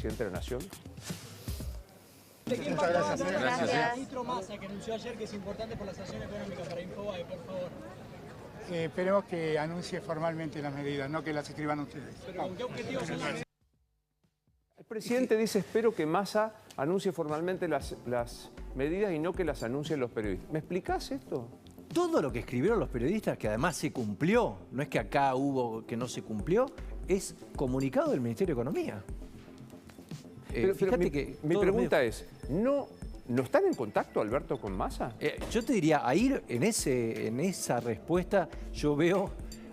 presidente de la Nación? Muchas gracias. Gracias. El ministro Massa, que anunció ayer que es importante por la sanción económica para Infobae, por favor. Esperemos que anuncie formalmente las medidas, no que las escriban ustedes. ¿Pero con qué objetivos son las medidas? El presidente dice, espero que Massa anuncie formalmente las medidas y no que las anuncien los periodistas. ¿Me explicás esto? Todo lo que escribieron los periodistas, que además se cumplió, no es que acá hubo que no se cumplió, es comunicado del Ministerio de Economía. Pero mi pregunta es, ¿no están en contacto Alberto con Massa? Yo te diría, a ir en esa respuesta, yo veo,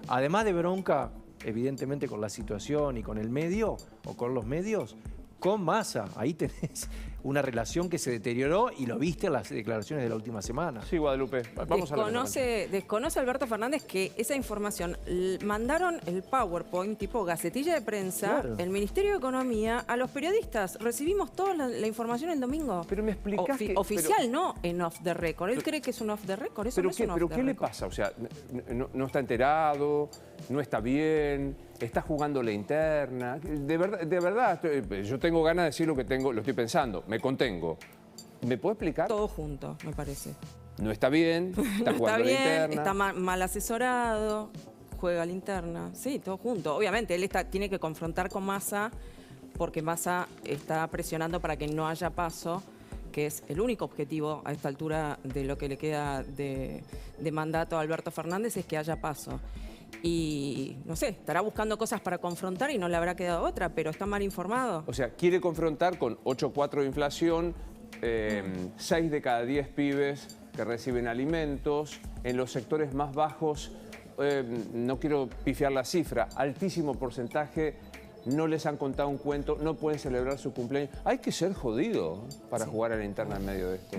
además de bronca, evidentemente con la situación y con el medio, o con los medios, con Massa. Ahí tenés una relación que se deterioró y lo viste en las declaraciones de la última semana. Sí, Guadalupe, vamos a la Desconoce Alberto Fernández que esa información, mandaron el PowerPoint tipo gacetilla de prensa, Claro. el Ministerio de Economía, a los periodistas. Recibimos toda la información el domingo. Pero me explicás que... Oficial, no en off the record. Él cree que es un off the record, eso no es un off the ¿Pero qué le record. pasa? O sea, no está enterado, no está bien, está jugando la interna. De verdad, yo tengo ganas de decir lo que lo estoy pensando, me contengo. ¿Me puede explicar? Todo junto, me parece. No está bien, está No está jugando la bien, interna. está mal asesorado, juega linterna. Sí, todo junto. Obviamente, él tiene que confrontar con Massa porque Massa está presionando para que no haya paso, que es el único objetivo a esta altura de lo que le queda de mandato a Alberto Fernández, es que haya paso. Y, no sé, estará buscando cosas para confrontar y no le habrá quedado otra, pero está mal informado. O sea, quiere confrontar con 8,4 de inflación, 6 de cada 10 pibes que reciben alimentos, en los sectores más bajos, no quiero pifiar la cifra, altísimo porcentaje, no les han contado un cuento, no pueden celebrar su cumpleaños. Hay que ser jodido para jugar a la interna en medio de esto.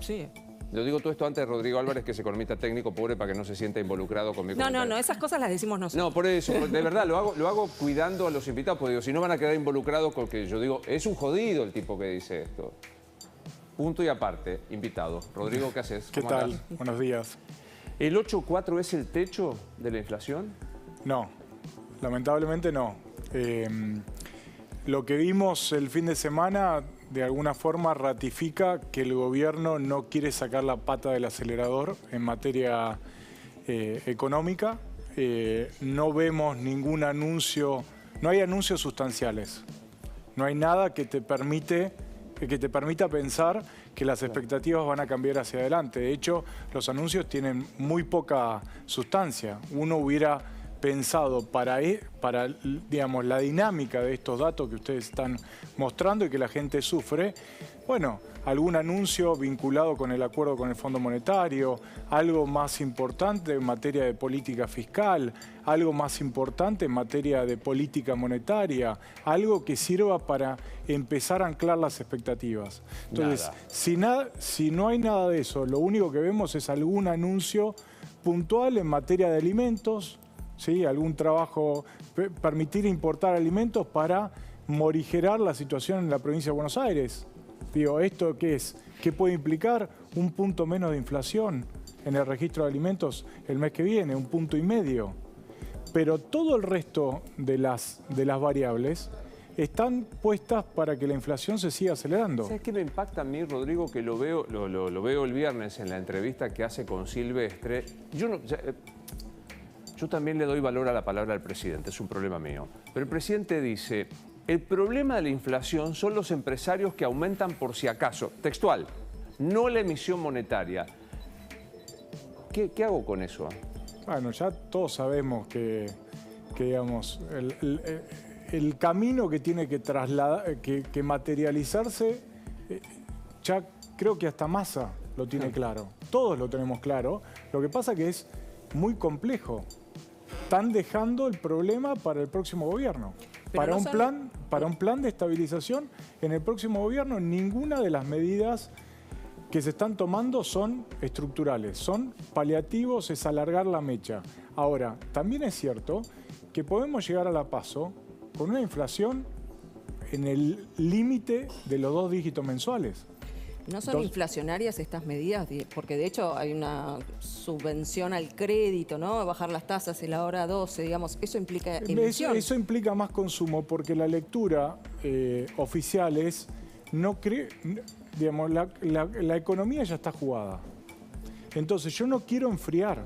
Sí. Lo digo todo esto antes de Rodrigo Álvarez, que es economista técnico, pobre, para que no se sienta involucrado con mi comentario. No, esas cosas las decimos nosotros. No, por eso, de verdad, lo hago cuidando a los invitados, porque digo, si no van a quedar involucrados, porque yo digo, es un jodido el tipo que dice esto. Punto y aparte, invitado. Rodrigo, ¿qué haces? ¿Qué ¿Cómo tal? andás? Buenos días. ¿El 8,4 es el techo de la inflación? No, lamentablemente no. Lo que vimos el fin de semana de alguna forma ratifica que el gobierno no quiere sacar la pata del acelerador en materia económica. No vemos ningún anuncio, no hay anuncios sustanciales. No hay nada que te permita pensar que las expectativas van a cambiar hacia adelante. De hecho, los anuncios tienen muy poca sustancia. Uno hubiera pensado para digamos, la dinámica de estos datos que ustedes están mostrando y que la gente sufre, bueno, algún anuncio vinculado con el acuerdo con el Fondo Monetario, algo más importante en materia de política fiscal, algo más importante en materia de política monetaria, algo que sirva para empezar a anclar las expectativas. Entonces, si no hay nada de eso, lo único que vemos es algún anuncio puntual en materia de alimentos, ¿sí? Algún trabajo, permitir importar alimentos para morigerar la situación en la provincia de Buenos Aires. Digo, ¿esto qué es? ¿Qué puede implicar? Un punto menos de inflación en el registro de alimentos el mes que viene, 1,5 puntos. Pero todo el resto de las variables están puestas para que la inflación se siga acelerando. ¿Sabes qué me impacta a mí, Rodrigo? Que lo veo el viernes en la entrevista que hace con Silvestre. Yo también le doy valor a la palabra del presidente, es un problema mío. Pero el presidente dice, el problema de la inflación son los empresarios que aumentan por si acaso. Textual, no la emisión monetaria. ¿Qué hago con eso? Bueno, ya todos sabemos que digamos, el camino que tiene que trasladar, que materializarse, ya creo que hasta Massa lo tiene claro. Todos lo tenemos claro. Lo que pasa que es muy complejo. Están dejando el problema para el próximo gobierno. Para un plan de estabilización en el próximo gobierno, ninguna de las medidas que se están tomando son estructurales, son paliativos, es alargar la mecha. Ahora, también es cierto que podemos llegar a la PASO con una inflación en el límite de los 2 dígitos mensuales. ¿No son Entonces, inflacionarias estas medidas? Porque de hecho hay una subvención al crédito, ¿no? Bajar las tasas en la hora 12, digamos. Eso implica emisión. Eso implica más consumo porque la lectura oficial es, digamos, la economía ya está jugada. Entonces yo no quiero enfriar,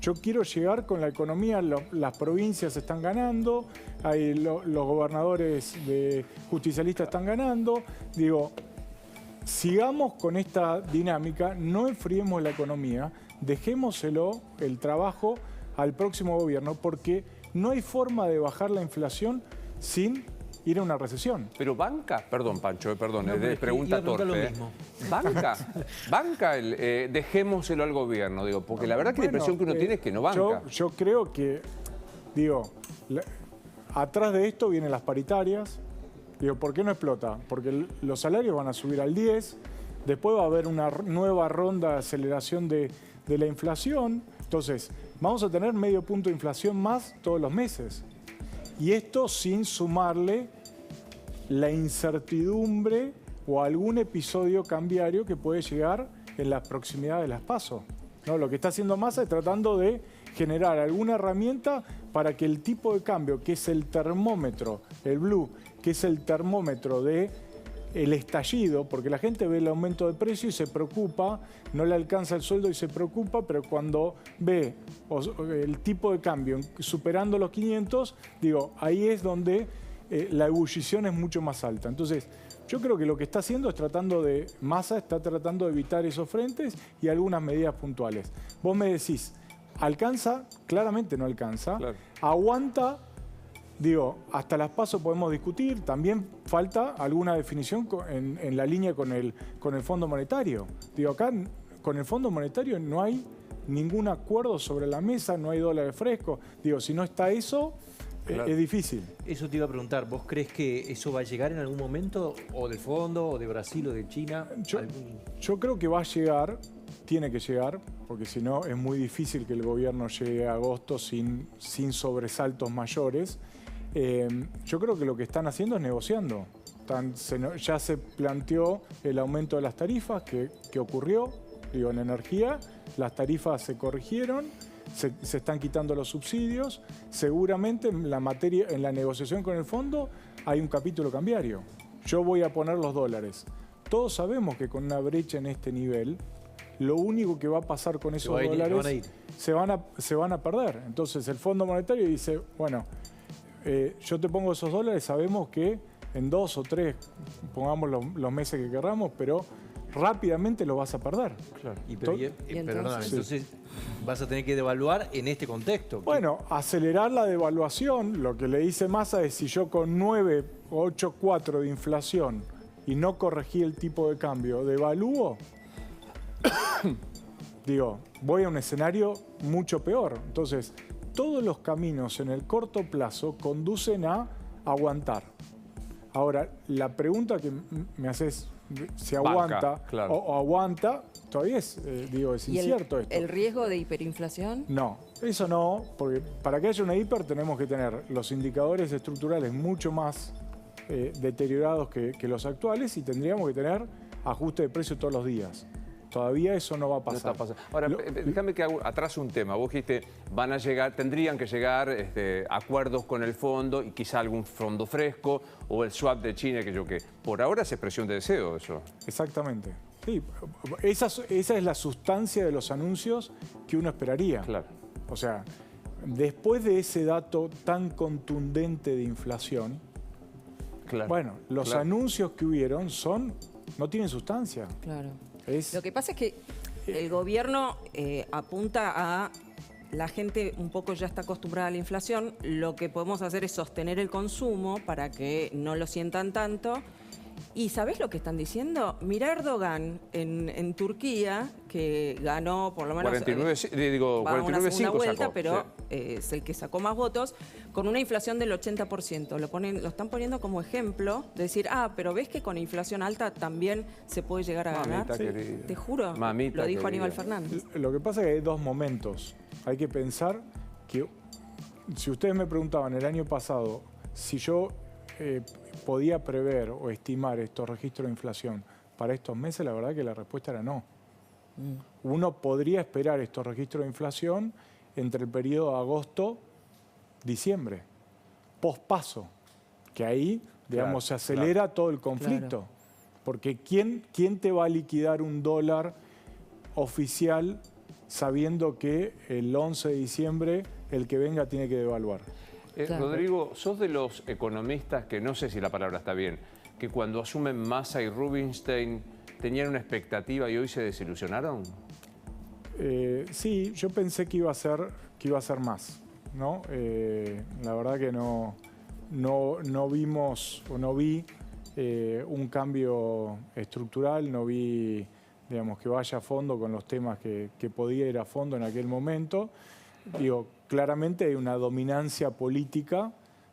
yo quiero llegar con la economía, las provincias están ganando, los gobernadores justicialistas están ganando, digo, sigamos con esta dinámica, no enfriemos la economía, dejémoselo el trabajo al próximo gobierno porque no hay forma de bajar la inflación sin ir a una recesión. Pero banca, perdón Pancho, perdón, No, es pero de es que pregunta iba a preguntar torpe. lo mismo. Banca, dejémoselo al gobierno, digo, porque la verdad que la impresión que uno tiene es que no banca. Yo creo que, digo, atrás de esto vienen las paritarias. Digo, ¿por qué no explota? Porque los salarios van a subir al 10, después va a haber una nueva ronda de aceleración de la inflación. Entonces, vamos a tener medio punto de inflación más todos los meses. Y esto sin sumarle la incertidumbre o algún episodio cambiario que puede llegar en la proximidad de las PASO. ¿No? Lo que está haciendo Massa es tratando de generar alguna herramienta para que el tipo de cambio, que es el termómetro, el blue, que es el termómetro de el estallido, porque la gente ve el aumento de precio y se preocupa, no le alcanza el sueldo y se preocupa, pero cuando ve el tipo de cambio superando los 500, digo, ahí es donde la ebullición es mucho más alta. Entonces, yo creo que lo que está haciendo es Massa está tratando de evitar esos frentes y algunas medidas puntuales. Vos me decís, ¿alcanza? Claramente no alcanza. Claro. ¿Aguanta? Digo, hasta las PASO podemos discutir, también falta alguna definición en la línea con el Fondo Monetario. Digo, acá con el Fondo Monetario no hay ningún acuerdo sobre la mesa, no hay dólares frescos. Digo, si no está eso, Claro. es difícil. Eso te iba a preguntar, ¿vos crees que eso va a llegar en algún momento? ¿O del Fondo, o de Brasil, o de China? Yo creo que va a llegar, tiene que llegar, porque si no es muy difícil que el gobierno llegue a agosto sin sobresaltos mayores. Yo creo que lo que están haciendo es negociando. Ya se planteó el aumento de las tarifas que ocurrió, digo, en energía. Las tarifas se corrigieron, se están quitando los subsidios. Seguramente en la negociación con el fondo hay un capítulo cambiario. Yo voy a poner los dólares. Todos sabemos que con una brecha en este nivel, lo único que va a pasar con esos dólares se van a perder. Entonces el Fondo Monetario dice, bueno, yo te pongo esos dólares, sabemos que en 2 o 3, pongamos los meses que querramos, pero rápidamente los vas a perder. Claro. Entonces? Entonces vas a tener que devaluar en este contexto. Bueno, acelerar la devaluación, lo que le dice Massa es si yo con 9 o 8,4 de inflación y no corregí el tipo de cambio, devalúo, digo, voy a un escenario mucho peor. Entonces, todos los caminos en el corto plazo conducen a aguantar. Ahora, la pregunta que me haces, si aguanta Banca, claro. o aguanta, todavía es incierto esto. ¿El riesgo de hiperinflación? No, eso no, porque para que haya una hiper tenemos que tener los indicadores estructurales mucho más deteriorados que los actuales y tendríamos que tener ajuste de precio todos los días. Todavía eso no va a pasar. No está pasando. Ahora, déjame que atrase un tema. Vos dijiste, tendrían que llegar acuerdos con el fondo y quizá algún fondo fresco o el swap de China, que yo qué. Por ahora es expresión de deseo eso. Exactamente. Sí, esa es la sustancia de los anuncios que uno esperaría. Claro. O sea, después de ese dato tan contundente de inflación, Claro. bueno, los anuncios que hubieron no tienen sustancia. Claro. Es- Lo que pasa es que el gobierno apunta a la gente un poco ya está acostumbrada a la inflación. Lo que podemos hacer es sostener el consumo para que no lo sientan tanto. ¿Y sabés lo que están diciendo? Mirá a Erdogan en Turquía, que ganó por lo menos... 49,5 va a una segunda vuelta, sacó, pero sí. es el que sacó más votos, con una inflación del 80%. Lo están poniendo como ejemplo de decir, pero ves que con inflación alta también se puede llegar a ganar. Mamita querida. Te juro, Mamita lo dijo querida. Aníbal Fernández. Lo que pasa es que hay dos momentos. Hay que pensar que, si ustedes me preguntaban el año pasado si yo podía prever o estimar estos registros de inflación para estos meses, la verdad que la respuesta era no. Uno podría esperar estos registros de inflación entre el periodo de agosto-diciembre, pospaso, que ahí, digamos, se acelera todo el conflicto. Claro. Porque ¿quién te va a liquidar un dólar oficial sabiendo que el 11 de diciembre el que venga tiene que devaluar? Claro. Rodrigo, sos de los economistas que, no sé si la palabra está bien, que cuando asumen Massa y Rubinstein tenían una expectativa y hoy se desilusionaron. Sí, yo pensé que iba a ser más, ¿no? La verdad que no vimos o no vi un cambio estructural, no vi, digamos, que vaya a fondo con los temas que podía ir a fondo en aquel momento. Digo, claramente hay una dominancia política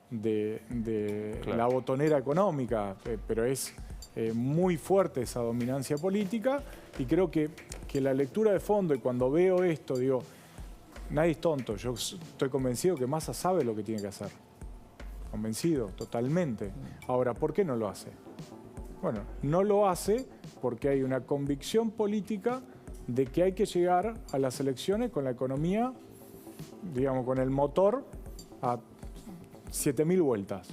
de Claro. la botonera económica, pero es muy fuerte esa dominancia política, y creo que la lectura de fondo, y cuando veo esto, digo, nadie es tonto, yo estoy convencido que Massa sabe lo que tiene que hacer. Convencido, totalmente. Ahora, ¿por qué no lo hace? Bueno, no lo hace porque hay una convicción política de que hay que llegar a las elecciones con la economía, digamos, con el motor a 7.000 vueltas.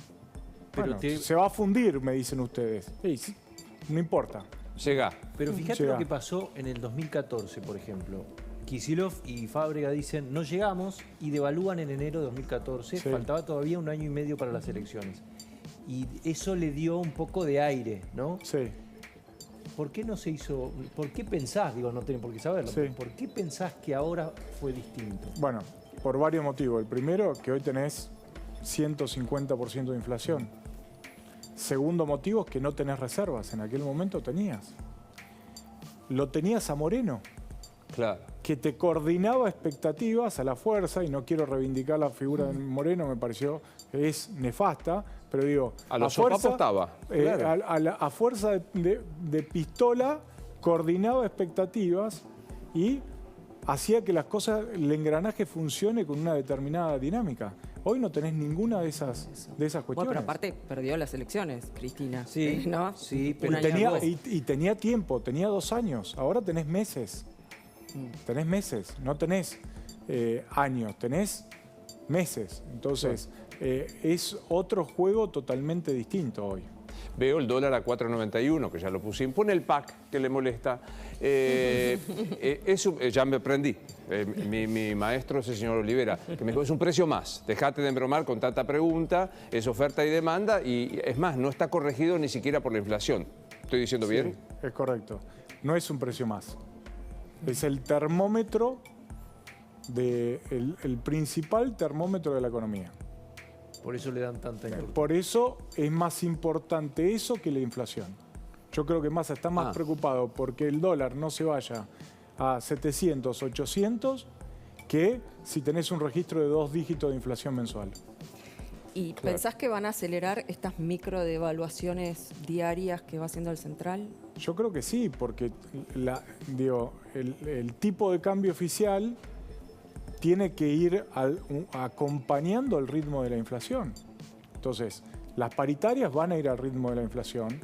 Pero Bueno, se va a fundir, me dicen ustedes. Sí, no importa. Llega. Pero fíjate Llega. lo que pasó en el 2014, por ejemplo. Kicillof y Fábrega dicen, no llegamos, y devalúan en enero de 2014. Sí. Faltaba todavía 1 año y medio para las elecciones. Y eso le dio un poco de aire, ¿no? Sí. ¿Por qué no se hizo? ¿Por qué pensás? Digo, no tienen por qué saberlo. Sí. ¿Por qué pensás que ahora fue distinto? Bueno, por varios motivos. El primero, que hoy tenés 150% de inflación. Segundo motivo, es que no tenés reservas. En aquel momento tenías. Lo tenías a Moreno, Claro. que te coordinaba expectativas a la fuerza, y no quiero reivindicar la figura de Moreno, me pareció que es nefasta, pero digo, A los sopapos estaba, claro. a fuerza de pistola, coordinaba expectativas y hacía que las cosas, el engranaje funcione con una determinada dinámica. Hoy no tenés ninguna de esas cuestiones. Bueno, pero aparte perdió las elecciones, Cristina. Sí, ¿no? sí, Un pero año Tenía, después. y tenía tiempo, tenía 2 años, ahora tenés meses. Tenés meses, no tenés años, tenés meses. Entonces, es otro juego totalmente distinto hoy. Veo el dólar a 4.91, que ya lo puse. Pone el PAC, que le molesta. Eso ya me aprendí. Mi maestro es el señor Olivera, que me dijo, es un precio más. Dejate de embromar con tanta pregunta, es oferta y demanda, y es más, no está corregido ni siquiera por la inflación. ¿Estoy diciendo bien? Sí, es correcto. No es un precio más. Es el termómetro, el principal termómetro de la economía. Por eso le dan tanta importancia. Por eso es más importante eso que la inflación. Yo creo que Massa está más preocupado porque el dólar no se vaya a 700, 800, que si tenés un registro de 2 dígitos de inflación mensual. ¿Y pensás que van a acelerar estas micro devaluaciones diarias que va haciendo el central? Yo creo que sí, porque el tipo de cambio oficial tiene que ir acompañando el ritmo de la inflación. Entonces, las paritarias van a ir al ritmo de la inflación.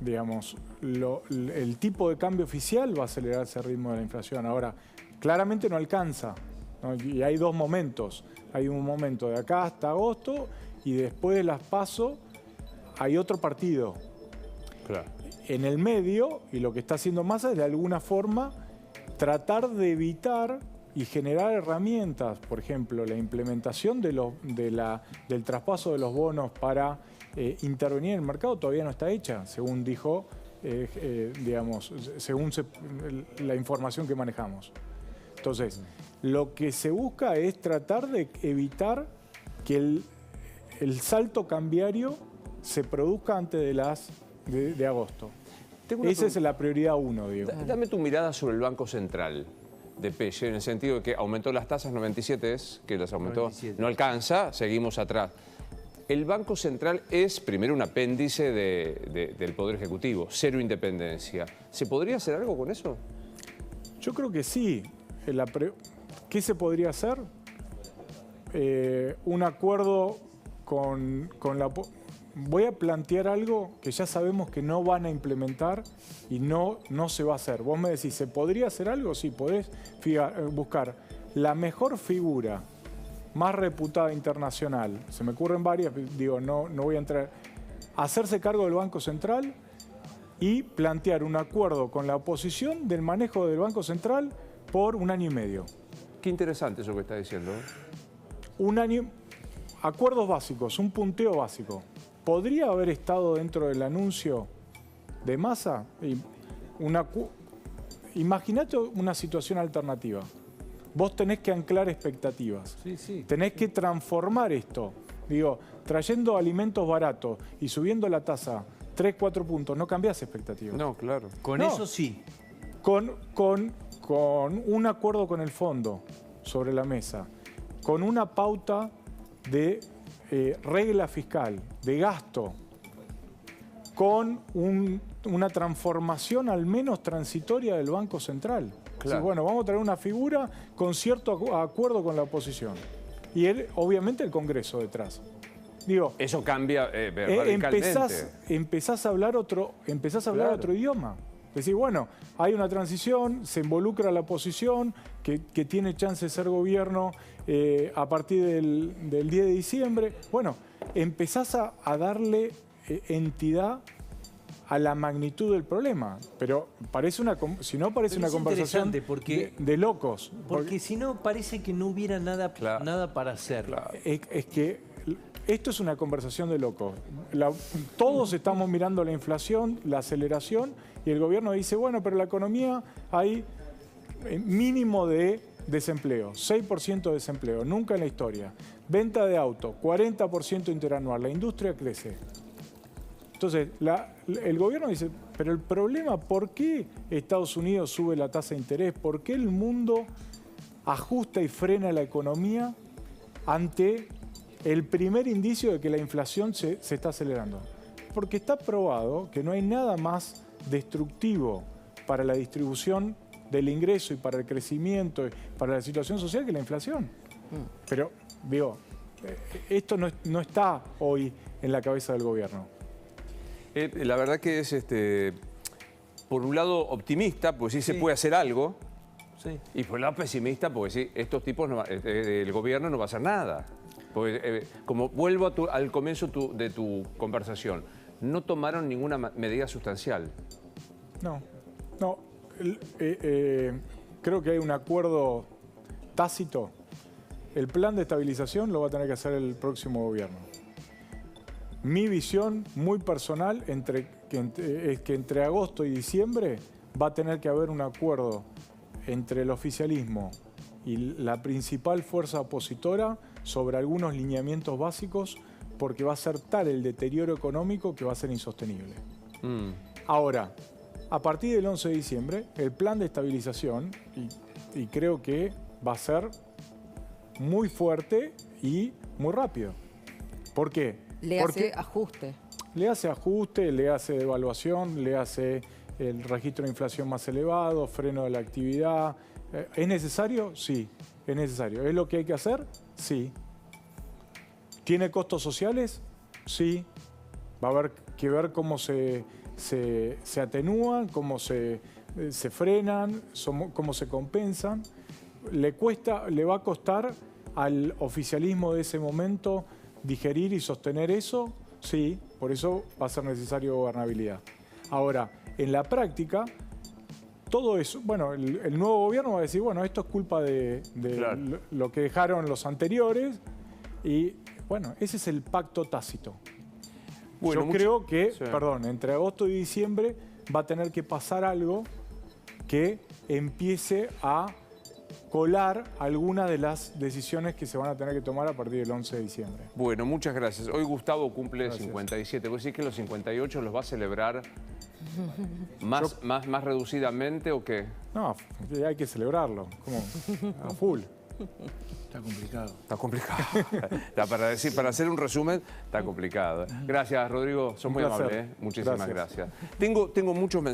Digamos, el tipo de cambio oficial va a acelerar ese ritmo de la inflación. Ahora, claramente no alcanza, ¿no? Y hay 2 momentos. Hay un momento de acá hasta agosto, y después de las PASO hay otro partido. Claro. En el medio, y lo que está haciendo Massa es de alguna forma tratar de evitar y generar herramientas, por ejemplo, la implementación del traspaso de los bonos para intervenir en el mercado todavía no está hecha, según dijo, según la información que manejamos. Entonces, lo que se busca es tratar de evitar que el salto cambiario se produzca antes de agosto. Esa es la prioridad 1, Diego. Dame tu mirada sobre el Banco Central de Pelle, en el sentido de que aumentó las tasas, 97 es, que las aumentó, 97. no alcanza, seguimos atrás. El Banco Central es primero un apéndice del Poder Ejecutivo, cero independencia. ¿Se podría hacer algo con eso? Yo creo que sí. ¿Qué se podría hacer? Un acuerdo con voy a plantear algo que ya sabemos que no van a implementar y no se va a hacer. Vos me decís, ¿se podría hacer algo? Sí, podés buscar la mejor figura más reputada internacional. Se me ocurren varias, digo, no voy a entrar. Hacerse cargo del Banco Central y plantear un acuerdo con la oposición del manejo del Banco Central por 1 año y medio. Qué interesante eso que está diciendo. 1 año, acuerdos básicos, un punteo básico. ¿Podría haber estado dentro del anuncio de Massa? Imaginate una situación alternativa. Vos tenés que anclar expectativas. Sí. Tenés que transformar esto. Digo, trayendo alimentos baratos y subiendo la tasa 3, 4 puntos, no cambiás expectativas. No, claro. Con eso sí. Con un acuerdo con el fondo sobre la mesa, con una pauta de regla fiscal, de gasto, con una transformación al menos transitoria del Banco Central. Claro. Sí, bueno, vamos a traer una figura con cierto acuerdo con la oposición. Y obviamente el Congreso detrás. Digo, Eso cambia radicalmente. empezás a hablar otro idioma. Decir, bueno, hay una transición, se involucra la oposición, que tiene chance de ser gobierno a partir del 10 de diciembre. Bueno, empezás a darle entidad a la magnitud del problema. Pero si no parece una conversación de locos. Porque si no, parece que no hubiera nada para hacer. Claro. Es que esto es una conversación de locos. Todos estamos mirando la inflación, la aceleración, y el gobierno dice, bueno, pero la economía hay mínimo de desempleo, 6% de desempleo, nunca en la historia. Venta de autos, 40% interanual, la industria crece. Entonces, el gobierno dice, pero el problema, ¿por qué Estados Unidos sube la tasa de interés? ¿Por qué el mundo ajusta y frena la economía ante el primer indicio de que la inflación se está acelerando? Porque está probado que no hay nada más destructivo para la distribución del ingreso y para el crecimiento y para la situación social que la inflación. Pero, digo, esto no está hoy en la cabeza del gobierno. La verdad que es, por un lado, optimista, pues sí se puede hacer algo, Sí. y por el lado pesimista, porque sí, estos tipos, el gobierno no va a hacer nada. Porque, como vuelvo al comienzo de tu conversación, no tomaron ninguna medida sustancial. No. Creo que hay un acuerdo tácito. El plan de estabilización lo va a tener que hacer el próximo gobierno. Mi visión muy personal es que entre agosto y diciembre va a tener que haber un acuerdo entre el oficialismo y la principal fuerza opositora sobre algunos lineamientos básicos, porque va a ser tal el deterioro económico que va a ser insostenible. Ahora, a partir del 11 de diciembre, el plan de estabilización, y creo que va a ser muy fuerte y muy rápido. ¿Por qué? Hace ajuste. Le hace ajuste, le hace devaluación, le hace el registro de inflación más elevado, freno de la actividad. ¿Es necesario? Sí, es necesario. ¿Es lo que hay que hacer? Sí. ¿Tiene costos sociales? Sí. Va a haber que ver cómo se atenúan, cómo se frenan, cómo se compensan. Le va a costar al oficialismo de ese momento digerir y sostener eso, sí, por eso va a ser necesario gobernabilidad. Ahora, en la todo eso, bueno, el nuevo gobierno va a decir, bueno, esto es culpa de Claro. lo que dejaron los anteriores, y bueno, ese es el pacto tácito. Bueno, Yo creo que, sí. entre agosto y diciembre va a tener que pasar algo que empiece a colar algunas de las decisiones que se van a tener que tomar a partir del 11 de diciembre. Bueno, muchas gracias. Hoy Gustavo cumple Gracias. 57. ¿Vos decís que los 58 los va a celebrar más reducidamente o qué? No, hay que celebrarlo, como a full. Está complicado. Está complicado. Para hacer un resumen, está complicado. Gracias, Rodrigo. Sos Un muy placer. amable. Muchísimas Gracias. gracias. Tengo muchos mensajes.